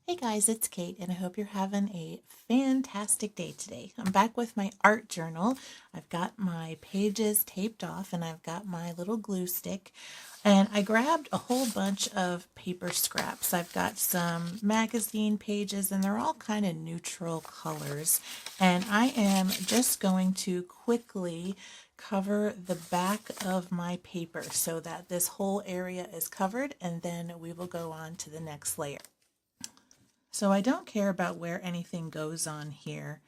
Hey guys, it's Kate, and I hope you're having a fantastic day today. I'm back with my art journal. I've got my pages taped off, and I've got my little glue stick. And I grabbed a whole bunch of paper scraps. I've got some magazine pages, and they're all kind of neutral colors. And I am just going to quickly cover the back of my paper so that this whole area is covered, and then we will go on to the next layer. So I don't care about where anything goes on here,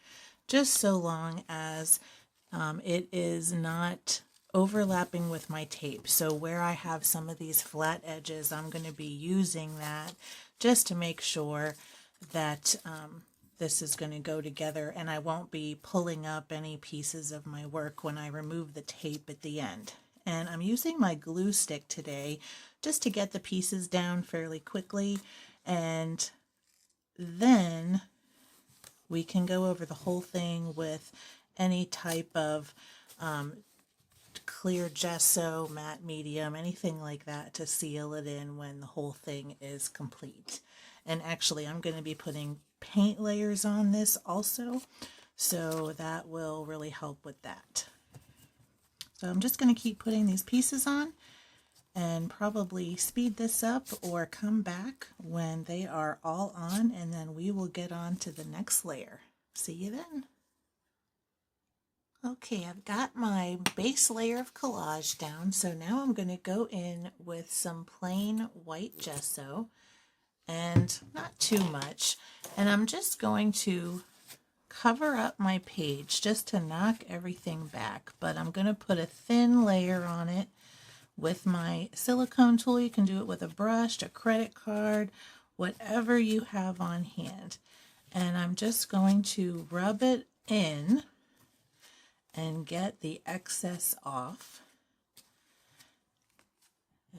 just so long as it is not overlapping with my tape. So where I have some of these flat edges, I'm going to be using that just to make sure that this is going to go together, and I won't be pulling up any pieces of my work when I remove the tape at the end. And I'm using my glue stick today just to get the pieces down fairly quickly, and then we can go over the whole thing with any type of clear gesso, matte medium, anything like that to seal it in when the whole thing is complete. And actually, I'm going to be putting paint layers on this also, so that will really help with that. So I'm just going to keep putting these pieces on and probably speed this up or come back when they are all on, and then we will get on to the next layer. See you then. Okay, I've got my base layer of collage down, so now I'm going to go in with some plain white gesso, and not too much, and I'm just going to cover up my page just to knock everything back, but I'm going to put a thin layer on it with my silicone tool. You can do it with a brush, a credit card, whatever you have on hand. And I'm just going to rub it in and get the excess off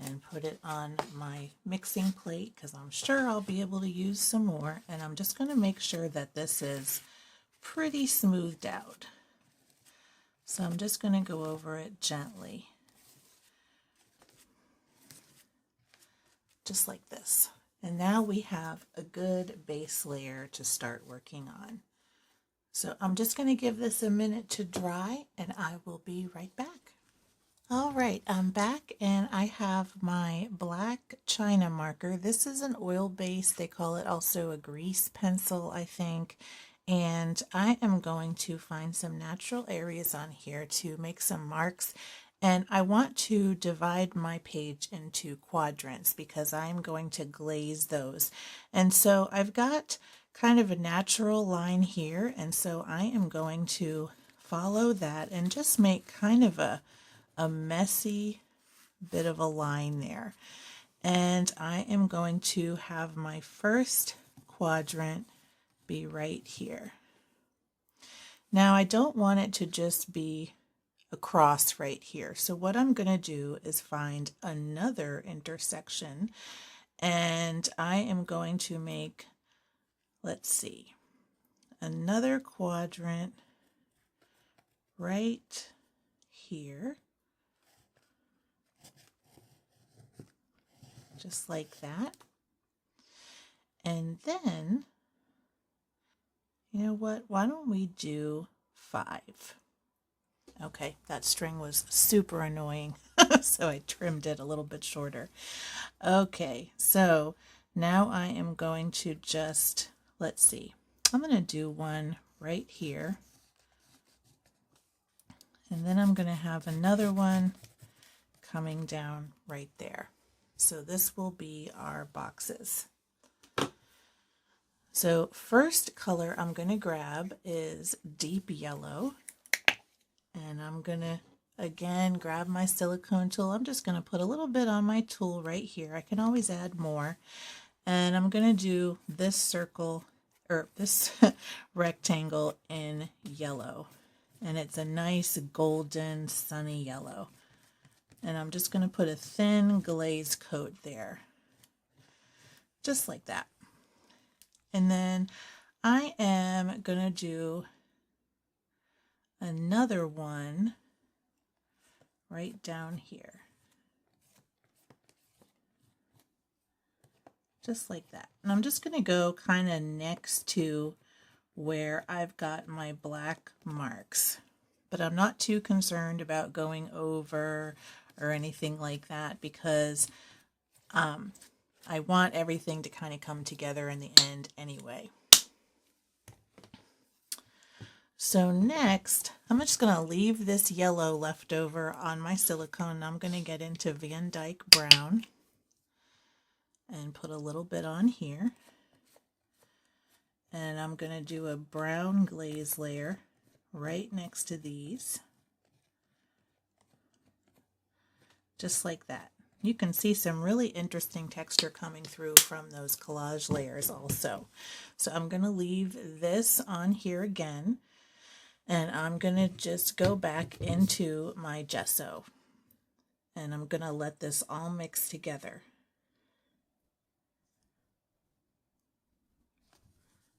and put it on my mixing plate, because I'm sure I'll be able to use some more. And I'm just going to make sure that this is pretty smoothed out. So I'm just going to go over it gently, just like this. And now we have a good base layer to start working on. So I'm just going to give this a minute to dry, and I will be right back. All right, I'm back, and I have my black China marker. This is an oil base. They call it also a grease pencil, I think. And I am going to find some natural areas on here to make some marks. And I want to divide my page into quadrants because I'm going to glaze those. And so I've got kind of a natural line here, and so I am going to follow that and just make kind of a messy bit of a line there. And I am going to have my first quadrant be right here. Now I don't want it to just be across right here. So what I'm going to do is find another intersection, and I am going to make, let's see, another quadrant right here, just like that. And then, you know what, why don't we do 5? Okay, that string was super annoying, so I trimmed it a little bit shorter. Okay, so now I am going to just, let's see, I'm going to do one right here, and then I'm going to have another one coming down right there. So this will be our boxes. So first color I'm going to grab is deep yellow. And I'm going to, again, grab my silicone tool. I'm just going to put a little bit on my tool right here. I can always add more. And I'm going to do this circle, or this rectangle in yellow. And it's a nice golden sunny yellow. And I'm just going to put a thin glaze coat there. Just like that. And then I am going to do another one right down here. just like that. And I'm just going to go kind of next to where I've got my black marks, but I'm not too concerned about going over or anything like that because I want everything to kind of come together in the end anyway. So next, I'm just going to leave this yellow left over on my silicone. I'm going to get into Van Dyke Brown and put a little bit on here. And I'm going to do a brown glaze layer right next to these. Just like that. You can see some really interesting texture coming through from those collage layers also. So I'm going to leave this on here again. And I'm going to just go back into my gesso. And I'm going to let this all mix together.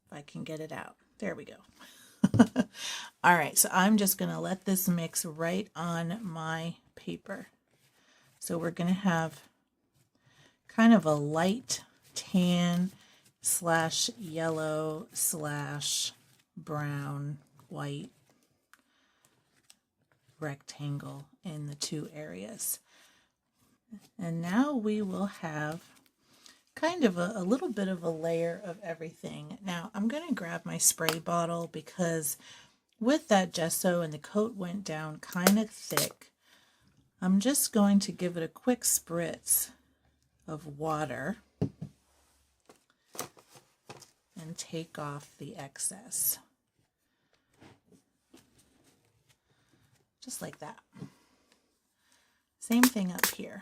If I can get it out. There we go. All right, so I'm just going to let this mix right on my paper. So we're going to have kind of a light tan / yellow / brown, white rectangle in the two areas. And now we will have kind of a little bit of a layer of everything. Now I'm going to grab my spray bottle because with that gesso and the coat went down kind of thick, I'm just going to give it a quick spritz of water and take off the excess. Just like that. Same thing up here.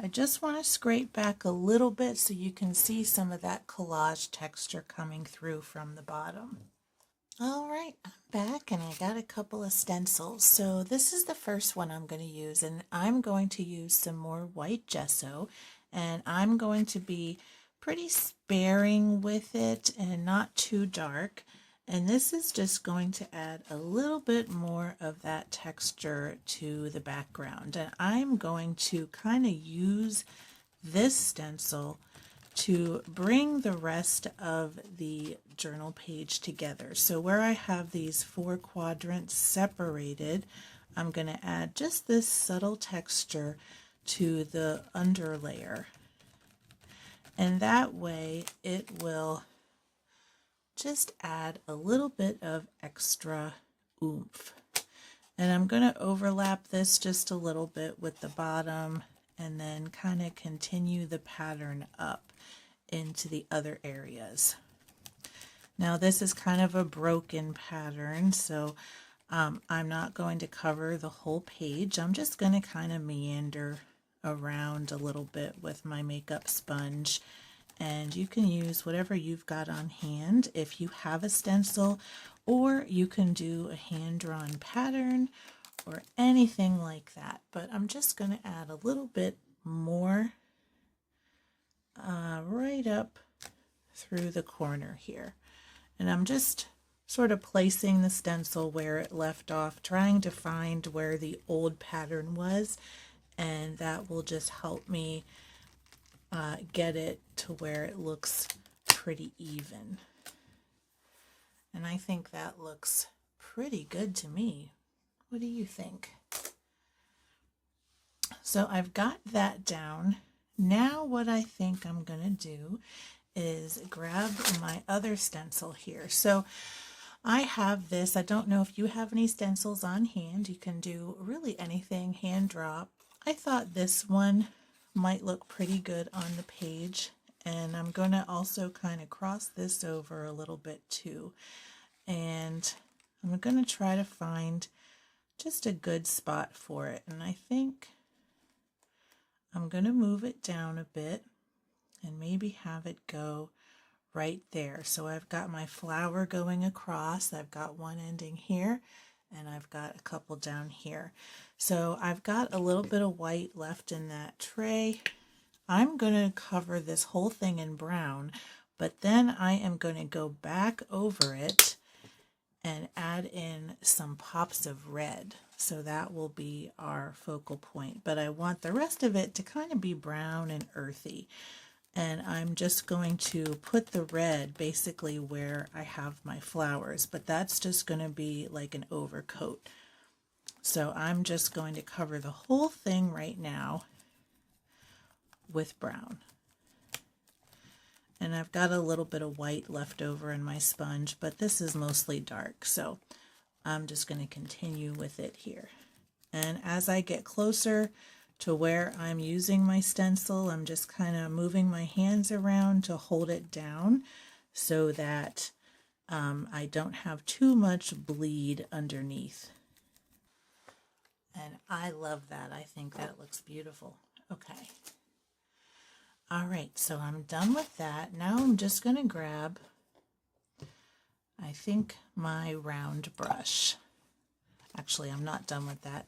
I just want to scrape back a little bit so you can see some of that collage texture coming through from the bottom. All right, I'm back and I got a couple of stencils. So this is the first one I'm going to use, and I'm going to use some more white gesso, and I'm going to be pretty sparing with it and not too dark. And this is just going to add a little bit more of that texture to the background. And I'm going to kind of use this stencil to bring the rest of the journal page together. So where I have these 4 quadrants separated, I'm going to add just this subtle texture to the underlayer. And that way it will just add a little bit of extra oomph. And I'm going to overlap this just a little bit with the bottom and then kind of continue the pattern up into the other areas. Now this is kind of a broken pattern, so I'm not going to cover the whole page. I'm just going to kind of meander around a little bit with my makeup sponge. And you can use whatever you've got on hand if you have a stencil, or you can do a hand-drawn pattern or anything like that. But I'm just going to add a little bit more right up through the corner here. And I'm just sort of placing the stencil where it left off, trying to find where the old pattern was, and that will just help me get it to where it looks pretty even. And I think that looks pretty good to me. What do you think? So I've got that down. Now what I think I'm going to do is grab my other stencil here. So I have this. I don't know if you have any stencils on hand. You can do really anything, hand draw. I thought this one might look pretty good on the page, and I'm going to also kind of cross this over a little bit too, and I'm going to try to find just a good spot for it. And I think I'm going to move it down a bit and maybe have it go right there. So I've got my flower going across, I've got one ending here, and I've got a couple down here. So I've got a little bit of white left in that tray. I'm going to cover this whole thing in brown, but then I am going to go back over it and add in some pops of red. So that will be our focal point. But I want the rest of it to kind of be brown and earthy. And I'm just going to put the red basically where I have my flowers, but that's just going to be like an overcoat. So I'm just going to cover the whole thing right now with brown. And I've got a little bit of white left over in my sponge, but this is mostly dark, so I'm just going to continue with it here. And as I get closer to where I'm using my stencil, I'm just kind of moving my hands around to hold it down so that I don't have too much bleed underneath. And I love that. I think that looks beautiful. Okay. All right, so I'm done with that. Now I'm just going to grab, I think, my round brush. Actually, I'm not done with that.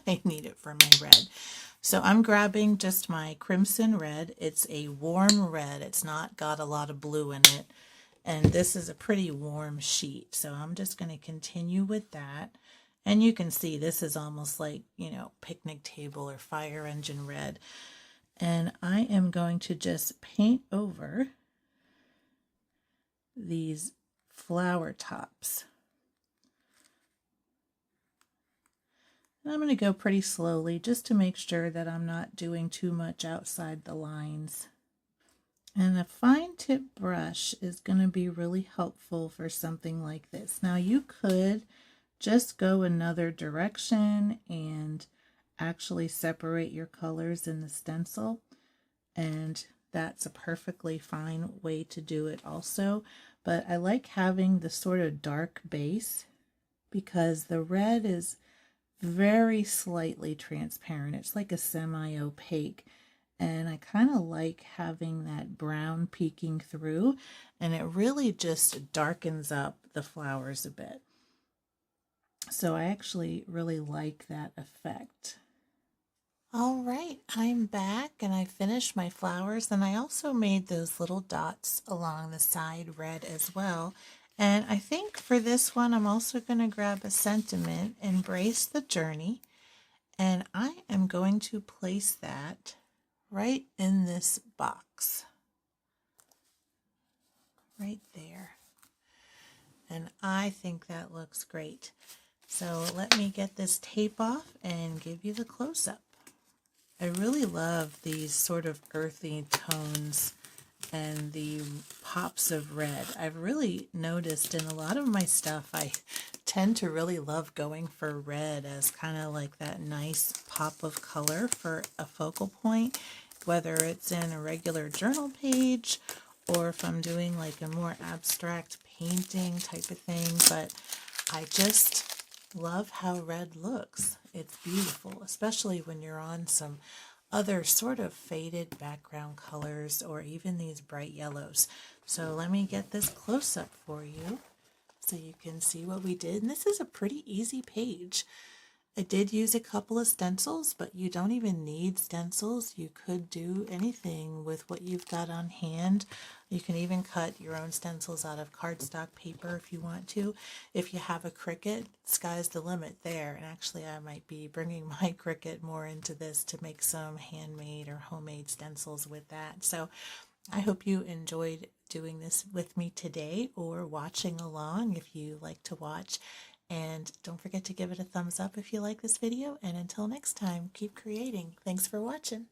I need it for my red. So I'm grabbing just my crimson red. It's a warm red. It's not got a lot of blue in it. And this is a pretty warm sheet. So I'm just going to continue with that. And you can see this is almost like, you know, picnic table or fire engine red. And I am going to just paint over these flower tops. And I'm going to go pretty slowly just to make sure that I'm not doing too much outside the lines. And a fine tip brush is going to be really helpful for something like this. Now you could just go another direction and actually separate your colors in the stencil, and that's a perfectly fine way to do it also. But I like having the sort of dark base because the red is very slightly transparent. It's like a semi-opaque, and I kind of like having that brown peeking through, and it really just darkens up the flowers a bit. So I actually really like that effect. All right, I'm back and I finished my flowers, and I also made those little dots along the side red as well. And I think for this one, I'm also going to grab a sentiment, Embrace the Journey, and I am going to place that right in this box, right there. And I think that looks great. So let me get this tape off and give you the close-up. I really love these sort of earthy tones and the pops of red. I've really noticed in a lot of my stuff, I tend to really love going for red as kind of like that nice pop of color for a focal point, whether it's in a regular journal page or if I'm doing like a more abstract painting type of thing. But I just love how red looks. It's beautiful, especially when you're on some other sort of faded background colors or even these bright yellows. So let me get this close up for you so you can see what we did. And this is a pretty easy page. I did use a couple of stencils, but you don't even need stencils. You could do anything with what you've got on hand. You can even cut your own stencils out of cardstock paper if you want to. If you have a Cricut, sky's the limit there. And actually, I might be bringing my Cricut more into this to make some handmade or homemade stencils with that. So I hope you enjoyed doing this with me today or watching along if you like to watch. And don't forget to give it a thumbs up if you like this video. And until next time, keep creating. Thanks for watching.